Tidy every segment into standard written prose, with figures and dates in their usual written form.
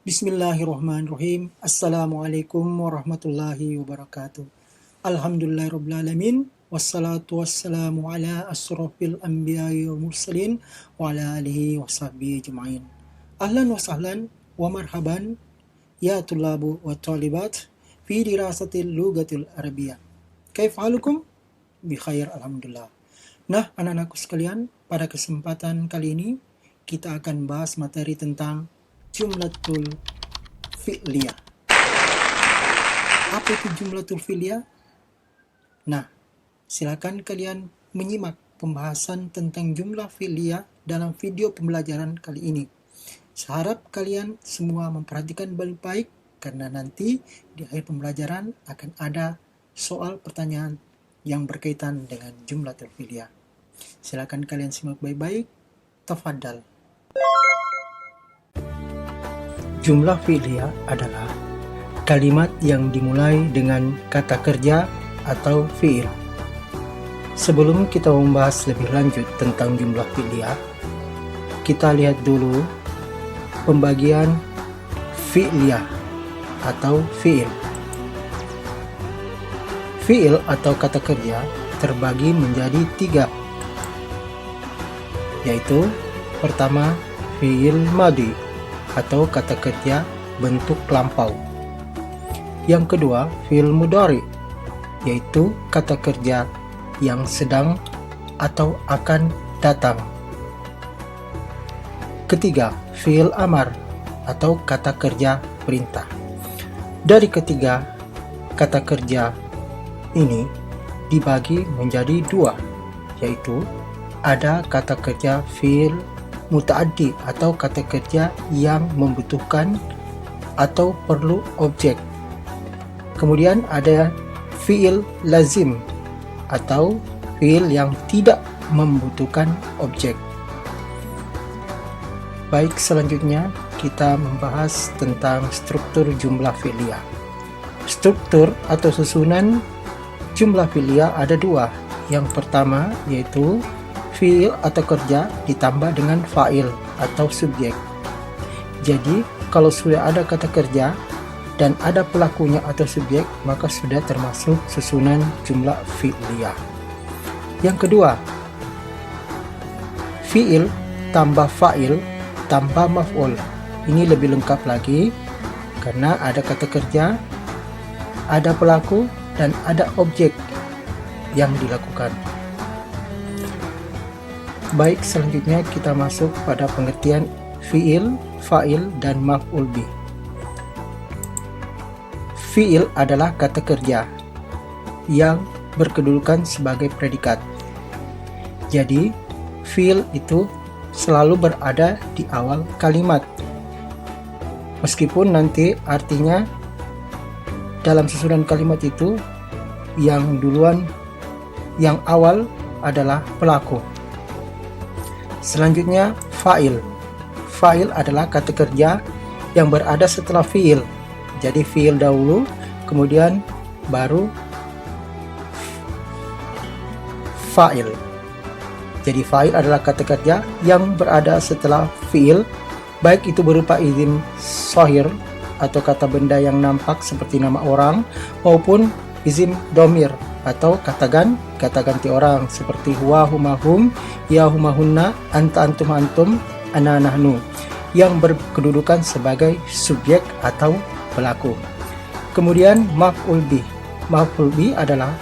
Bismillahirrahmanirrahim. Assalamualaikum warahmatullahi wabarakatuh. Alhamdulillahirrabbilalamin. Wassalatu wassalamu ala asrafil anbiya'i wa mursalin wa ala alihi wa sahbihi ajma'in. Ahlan wa sahlan wa marhaban ya tullabu wa talibat fi dirasatil lugatil arabiyah. Kaif halukum? Bi khair alhamdulillah. Nah, anak-anakku sekalian, pada kesempatan kali ini kita akan bahas materi tentang jumlatul fi'liyah. Apa itu jumlatul fi'liyah? Nah, silakan kalian menyimak pembahasan tentang jumlah fi'liyah dalam video pembelajaran kali ini. Seharap kalian semua memperhatikan baik-baik karena nanti di akhir pembelajaran akan ada soal pertanyaan yang berkaitan dengan jumlatul fi'liyah. Silakan kalian simak baik-baik. Tafadhal. Jumlah fi'liyah adalah kalimat yang dimulai dengan kata kerja atau fi'il. Sebelum kita membahas lebih lanjut tentang jumlah fi'liyah, kita lihat dulu pembagian fi'liyah atau fi'il. Fi'il atau kata kerja terbagi menjadi 3, yaitu pertama fi'il madhi atau kata kerja bentuk lampau. Yang kedua, fi'il mudhari, yaitu kata kerja yang sedang atau akan datang. Ketiga, fi'il amar atau kata kerja perintah. Dari ketiga kata kerja ini dibagi menjadi 2, yaitu ada kata kerja fi'il muta'addi atau kata kerja yang membutuhkan atau perlu objek. Kemudian ada fi'il lazim atau fi'il yang tidak membutuhkan objek. Baik, selanjutnya kita membahas tentang struktur jumlah fi'liyah. Struktur atau susunan jumlah fi'liyah ada 2. Yang pertama yaitu fi'il atau kerja ditambah dengan fa'il atau subjek. Jadi kalau sudah ada kata kerja dan ada pelakunya atau subjek, maka sudah termasuk susunan jumlah fi'liyah. Yang kedua, fi'il tambah fa'il tambah maf'ul. Ini lebih lengkap lagi karena ada kata kerja, ada pelaku, dan ada objek yang dilakukan. Baik, selanjutnya kita masuk pada pengertian fi'il, fa'il, dan maf'ul bih. Fi'il adalah kata kerja yang berkedudukan sebagai predikat. Jadi, fi'il itu selalu berada di awal kalimat. Meskipun nanti artinya dalam susunan kalimat itu yang duluan, yang awal adalah pelaku. Selanjutnya fa'il. Fa'il adalah kata kerja yang berada setelah fi'il. Jadi fi'il dahulu, kemudian baru fa'il. Jadi fa'il adalah kata kerja yang berada setelah fi'il, baik itu berupa isim shahir atau kata benda yang nampak seperti nama orang, maupun isim domir atau kata ganti orang seperti huwa huma hum, ya huma hunna, anta antum antum, ana nahnu, yang berkedudukan sebagai subjek atau pelaku. Kemudian maf'ul bih. Maf'ul bih adalah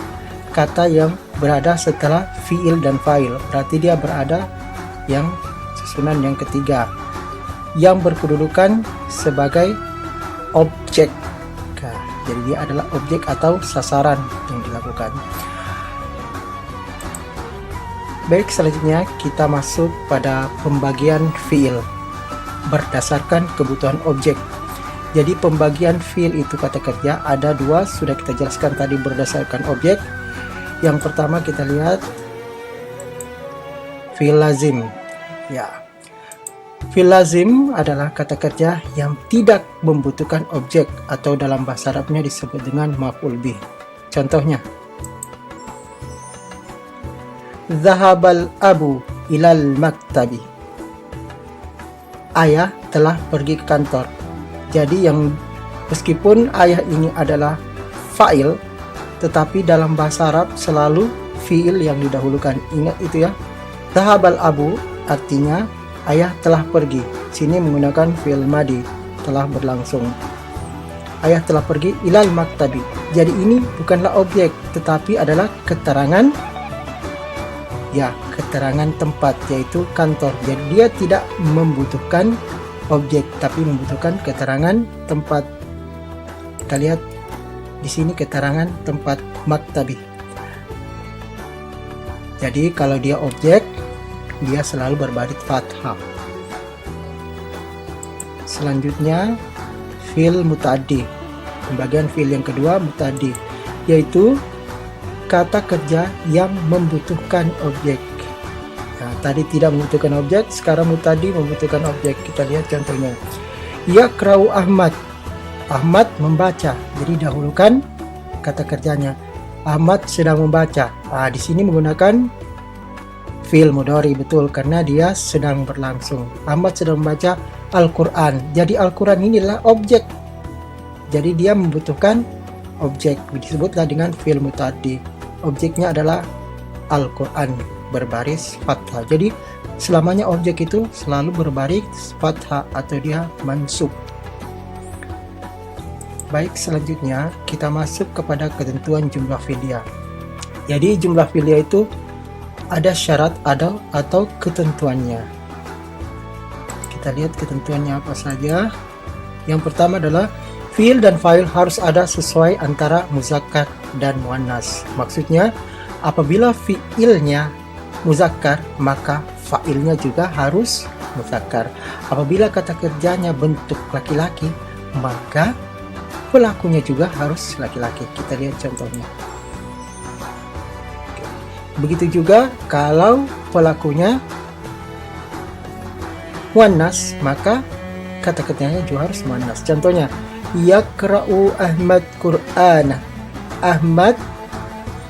kata yang berada setelah fi'il dan fa'il, berarti dia berada yang susunan yang ketiga, yang berkedudukan sebagai objek. Jadi dia adalah objek atau sasaran yang dilakukan. Baik, selanjutnya kita masuk pada pembagian fi'il berdasarkan kebutuhan objek. Jadi pembagian fi'il itu kata kerja ada 2, sudah kita jelaskan tadi berdasarkan objek. Yang pertama kita lihat fi'il lazim. Ya. Fi'il lazim adalah kata kerja yang tidak membutuhkan objek atau dalam bahasa Arabnya disebut dengan maf'ul bih. Contohnya, Zahabal abu ilal maktabi. Ayah telah pergi ke kantor. Jadi yang meskipun ayah ini adalah fa'il, tetapi dalam bahasa Arab selalu fi'il yang didahulukan. Ingat itu ya. Dhahabal abu artinya ayah telah pergi. Sini menggunakan fi'il madi, telah berlangsung. Ayah telah pergi ilal maktabi. Jadi ini bukanlah objek, tetapi adalah keterangan, ya, keterangan tempat, yaitu kantor. Jadi dia tidak membutuhkan objek, tapi membutuhkan keterangan tempat. Kita lihat di sini keterangan tempat maktabi. Jadi kalau dia objek, dia selalu berbaris fathah. Selanjutnya fi'il muta'addi. Pembagian fi'il yang kedua muta'addi, yaitu kata kerja yang membutuhkan objek. Nah, tadi tidak membutuhkan objek, sekarang muta'addi membutuhkan objek. Kita lihat contohnya. Yaqra'u Ahmad. Ahmad membaca. Jadi dahulukan kata kerjanya. Ahmad sedang membaca. Di sini menggunakan fi'il mudhari, betul, karena dia sedang berlangsung. Ahmad sedang membaca Al-Quran. Jadi Al-Quran inilah objek. Jadi dia membutuhkan objek. Disebutlah dengan fi'il muta'addi. Objeknya adalah Al-Quran, berbaris fathah. Jadi selamanya objek itu selalu berbaris fathah atau dia mansub. Baik, selanjutnya kita masuk kepada ketentuan jumlah fi'liyah. Jadi jumlah fi'liyah itu ada syarat atau ketentuannya. Kita lihat ketentuannya apa saja. Yang pertama adalah fi'il dan fa'il harus ada sesuai antara muzakkar dan muannas. Maksudnya apabila fi'ilnya muzakkar, maka fa'ilnya juga harus muzakkar. Apabila kata kerjanya bentuk laki-laki, maka pelakunya juga harus laki-laki. Kita lihat contohnya. Begitu juga kalau pelakunya muannas, maka kata kerjanya juga harus muannas. Contohnya, yaqra'u Ahmad Qur'ana. Ahmad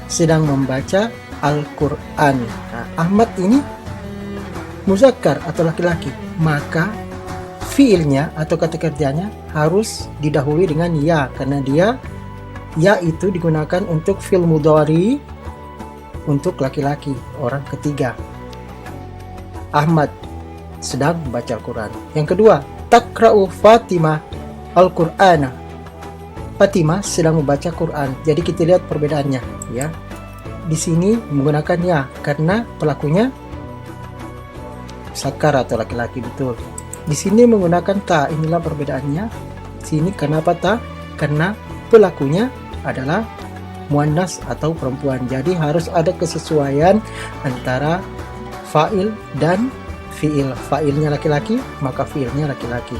sedang membaca Al-Quran. Nah, Ahmad ini muzakkar atau laki-laki, maka fiilnya atau kata kerjanya harus didahului dengan ya, karena dia ya itu digunakan untuk fi'il mudhari untuk laki-laki, orang ketiga. Ahmad sedang membaca Al-Quran. Yang kedua, taqra'u Fatimah Al-Qur'ana. Fatimah sedang membaca Quran. Jadi kita lihat perbedaannya, ya. Di sini menggunakan ya karena pelakunya muzakkar atau laki-laki, betul. Di sini menggunakan ta. Inilah perbedaannya. Sini kenapa ta? Karena pelakunya adalah muannas atau perempuan. Jadi harus ada kesesuaian antara fa'il dan fi'il. Fa'ilnya laki-laki, maka fi'ilnya laki-laki.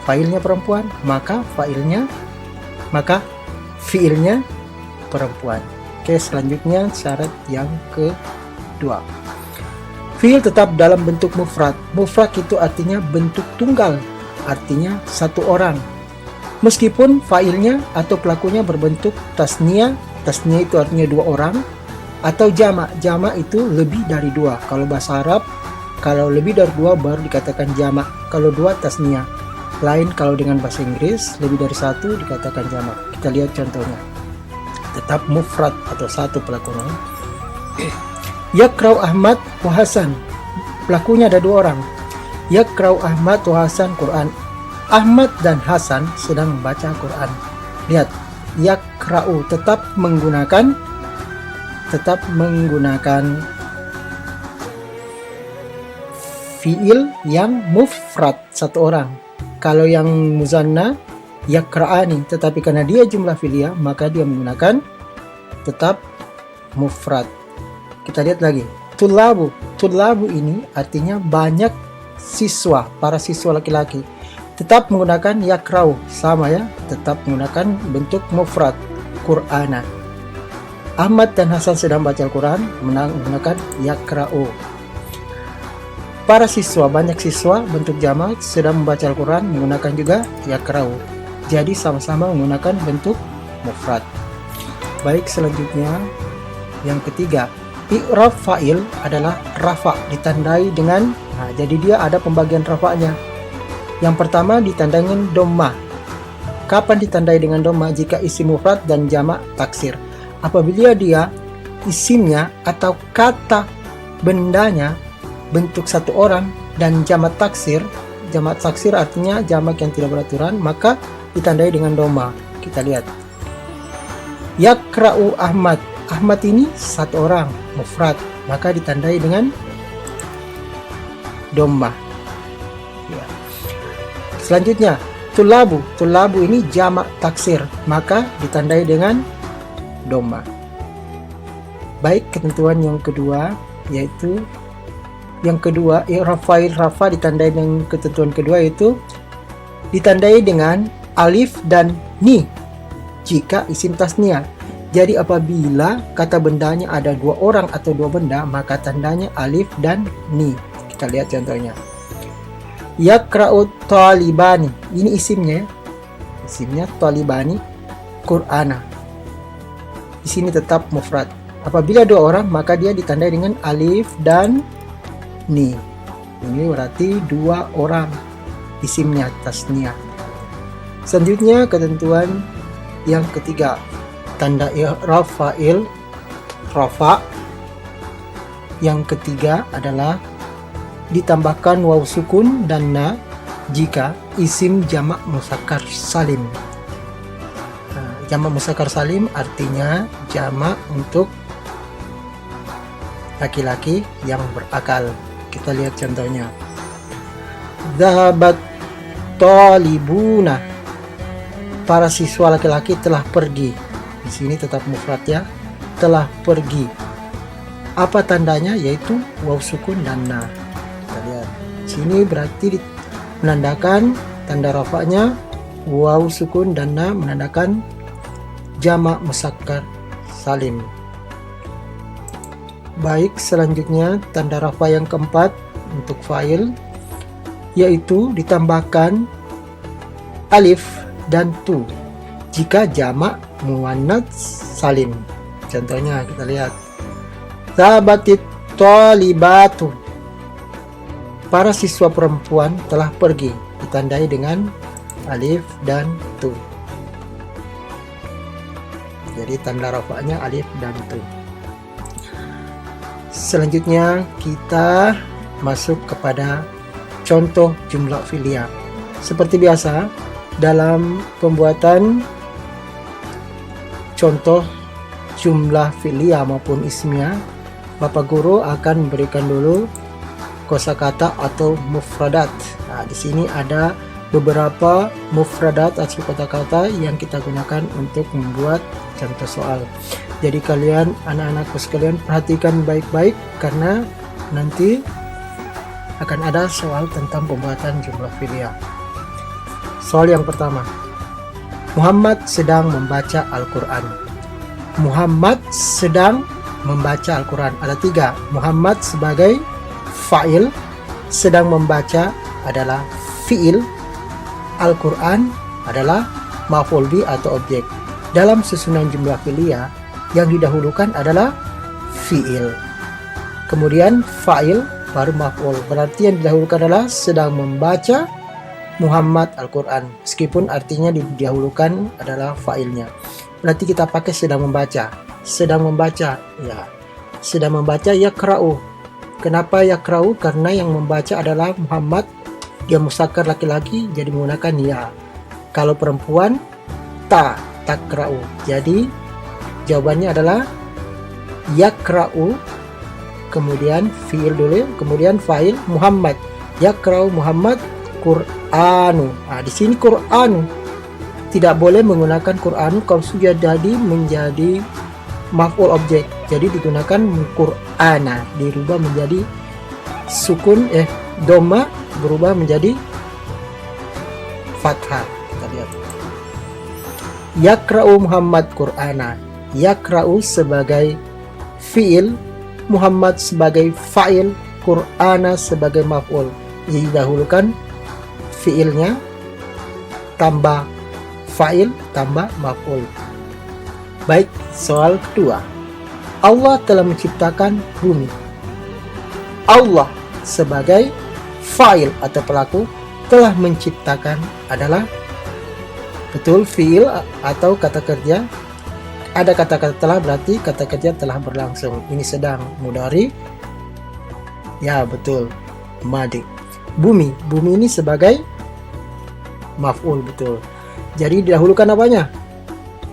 Fa'ilnya perempuan, maka fi'ilnya perempuan. Oke, selanjutnya syarat yang kedua. Fi'il tetap dalam bentuk mufrad. Mufrad itu artinya bentuk tunggal, artinya satu orang. Meskipun fa'ilnya atau pelakunya berbentuk tasniyah. Tasniyah itu artinya dua orang, atau jamak. Jamak itu lebih dari dua. Kalau bahasa Arab, kalau lebih dari dua baru dikatakan jamak. Kalau dua tasniyah. Lain kalau dengan bahasa Inggris, lebih dari satu dikatakan jamak. Kita lihat contohnya. Tetap mufrad atau satu pelakunya. Yaqra'u Ahmad wa Hasan. Pelakunya ada dua orang. Yaqra'u Ahmad wa Hasan Quran. Ahmad dan Hasan sedang membaca Quran. Lihat, yaqra'u tetap menggunakan fiil yang mufrad, satu orang. Kalau yang muzanna yaqra'ani, tetapi karena dia jumlah fi'liyah maka dia menggunakan tetap mufrad. Kita lihat lagi. Tullabu. Tullabu ini artinya banyak siswa, para siswa laki-laki. Tetap menggunakan yaqra'u, sama ya, tetap menggunakan bentuk mufrad, Qur'ana. Ahmad dan Hasan sedang baca Al-Quran, menggunakan yaqra'u. Para siswa, banyak siswa, bentuk jamak, sedang membaca Al-Quran, menggunakan juga yaqra'u. Jadi sama-sama menggunakan bentuk mufrad. Baik, selanjutnya yang ketiga, i'rab fa'il adalah rafa, ditandai dengan, jadi dia ada pembagian rafa'nya. Yang pertama ditandai dengan dhammah. Kapan ditandai dengan dhamma? Jika isim mufrad dan jamak taksir. Apabila dia isimnya atau kata bendanya bentuk satu orang dan jamak taksir artinya jamak yang tidak beraturan, maka ditandai dengan dhamma. Kita lihat. Yakra'u Ahmad. Ahmad ini satu orang, mufrad, maka ditandai dengan dhamma. Ya. Selanjutnya, tulabu. Tulabu ini jamak taksir, maka ditandai dengan dhamma. Baik, ketentuan yang kedua yaitu rafa ditandai dengan ketentuan kedua, yaitu ditandai dengan alif dan ni jika isim tasniah. Jadi apabila kata bendanya ada dua orang atau dua benda, maka tandanya alif dan ni. Kita lihat contohnya. Yakra'u talibani. Ini isimnya. Isimnya talibani Qur'ana. Di sini tetap mufrad. Apabila dua orang, maka dia ditandai dengan alif dan ni. Ini berarti dua orang isimnya tasniah. Selanjutnya ketentuan yang ketiga, tanda i'rab fa'il rafa. Yang ketiga adalah ditambahkan waw sukun dan na jika isim jamak muzakkar salim. Jamak muzakkar salim artinya jamak untuk laki-laki yang berakal. Kita lihat contohnya. Zahabat talibuna. Para siswa laki-laki telah pergi. Di sini tetap mufrad ya. Telah pergi. Apa tandanya? Yaitu waw sukun dan na. Kita lihat. Sini berarti menandakan tanda rafa'nya waw sukun dan na menandakan jamak muzakkar salim. Baik, selanjutnya tanda rafa yang keempat untuk fa'il yaitu ditambahkan alif dan tu jika jamak muannats salim. Contohnya kita lihat. Zahabatit talibatu. Para siswa perempuan telah pergi, ditandai dengan alif dan tu. Jadi tanda rafa'nya alif dan tu. Selanjutnya kita masuk kepada contoh jumlah fi'liyah. Seperti biasa dalam pembuatan contoh jumlah fi'liyah maupun ismiyah, Bapak Guru akan memberikan dulu kosakata atau mufradat. Nah, di sini ada beberapa mufradat atau kata-kata yang kita gunakan untuk membuat contoh soal. Jadi kalian, anak-anakku sekalian, perhatikan baik-baik karena nanti akan ada soal tentang pembuatan jumlah fi'liyah. Soal yang pertama. Muhammad sedang membaca Al-Quran. Muhammad sedang membaca Al-Quran. Ada tiga. Muhammad sebagai fa'il, sedang membaca adalah fi'il, Al-Quran adalah maf'ul bi atau objek. Dalam susunan jumlah fi'liyah, yang didahulukan adalah fi'il, kemudian fa'il, baru maf'ul. Berarti yang didahulukan adalah sedang membaca Muhammad Al-Quran, meskipun artinya didahulukan adalah fa'ilnya. Berarti kita pakai sedang membaca. Sedang membaca, ya. Sedang membaca yakra'u. Kenapa yakra'u? Karena yang membaca adalah Muhammad, dia muzakkar laki-laki, jadi menggunakan ya. Kalau perempuan, takra'u. Jadi jawabannya adalah yakra'u, kemudian fi'il dulu, kemudian fa'il Muhammad. Yakra'u Muhammad Qur'anu. Nah, di sini Qur'anu tidak boleh menggunakan Qur'anu kalau sudah jadi menjadi maf'ul objek. Jadi digunakan Qur'ana, dirubah menjadi sukun dhamma, berubah menjadi fathah. Kita lihat. Yakra'u Muhammad Qur'ana. Yakra'u sebagai fi'il, Muhammad sebagai fa'il, Qur'ana sebagai maf'ul. Jadi dahulukan fi'ilnya tambah fa'il tambah maf'ul. Baik, soal kedua. Allah telah menciptakan bumi. Allah sebagai fa'il atau pelaku telah menciptakan adalah Betul, fiil atau kata kerja. Ada kata-kata telah berarti kata kerja telah berlangsung. Ini sedang, mudhari. Ya, betul. Madi. Bumi. Bumi ini sebagai maf'ul, betul. Jadi didahulukan apanya?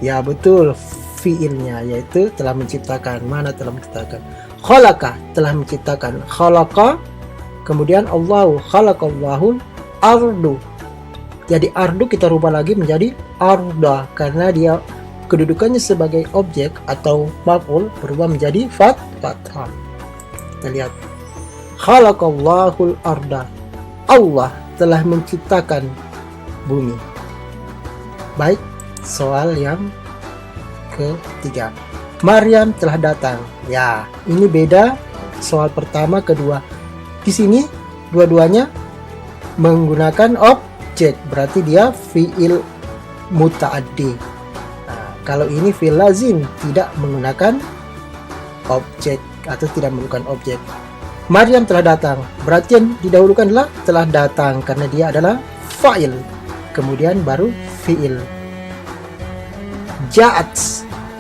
Ya, betul. Fiilnya, yaitu telah menciptakan. Mana telah menciptakan? Khalaqa, telah menciptakan. Khalaqa. Kemudian Allahu, khalaqallahu ardu. Jadi ardu kita rubah lagi menjadi arda karena dia kedudukannya sebagai objek atau maf'ul berubah menjadi fathah. Kita lihat. Khalaqallahul arda. Allah telah menciptakan bumi. Baik, soal yang ketiga. Maryam telah datang. Ya, ini beda soal pertama kedua. Di sini dua-duanya menggunakan objek, berarti dia fiil muta'addi. Nah, kalau ini fiil lazim, tidak menggunakan objek atau tidak menggunakan objek. Maryam telah datang, berarti yang didahulukan adalah telah datang karena dia adalah fa'il, kemudian baru fiil. Ja'at.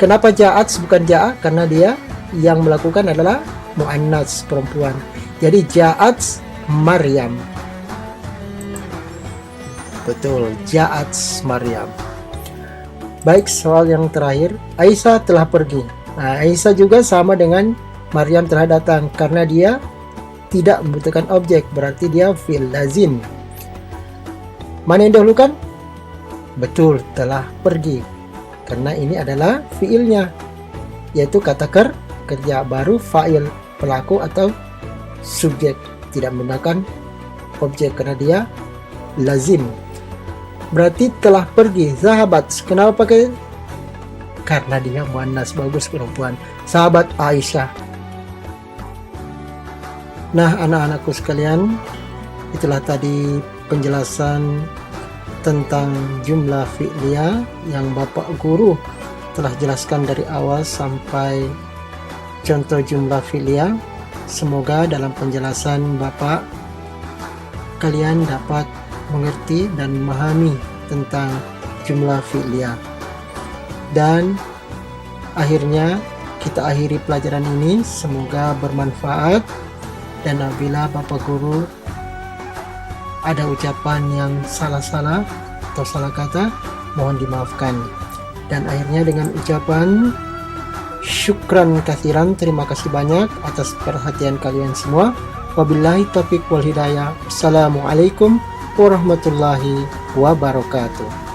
Kenapa ja'at bukan ja'a? Karena dia yang melakukan adalah mu'annas, perempuan. Jadi ja'at Maryam. Betul, ja'at Maryam. Baik, soal yang terakhir, Aisyah telah pergi. Nah, Aisyah juga sama dengan Maryam telah datang karena dia tidak membutuhkan objek, berarti dia fi'il lazim. Mana yang dahulukan? Betul, telah pergi. Karena ini adalah fi'ilnya, yaitu kata kerja, baru fa'il, pelaku atau subjek, tidak menggunakan objek karena dia lazim. Berarti telah pergi. Zahabat, kenapa pakai? Karena dia muannas, bagus, perempuan. Sahabat Aisyah. Nah, anak-anakku sekalian, itulah tadi penjelasan tentang jumlah fi'liyah yang Bapak Guru telah jelaskan dari awal sampai contoh jumlah fi'liyah. Semoga dalam penjelasan Bapak kalian dapat mengerti dan memahami tentang jumlah fi'liyah. Dan akhirnya kita akhiri pelajaran ini, semoga bermanfaat. Dan apabila Bapak Guru ada ucapan yang salah-salah atau salah kata, mohon dimaafkan. Dan akhirnya dengan ucapan syukran kathiran, terima kasih banyak atas perhatian kalian semua. Wabillahi taufiq wal hidayah. Assalamualaikum warahmatullahi wabarakatuh.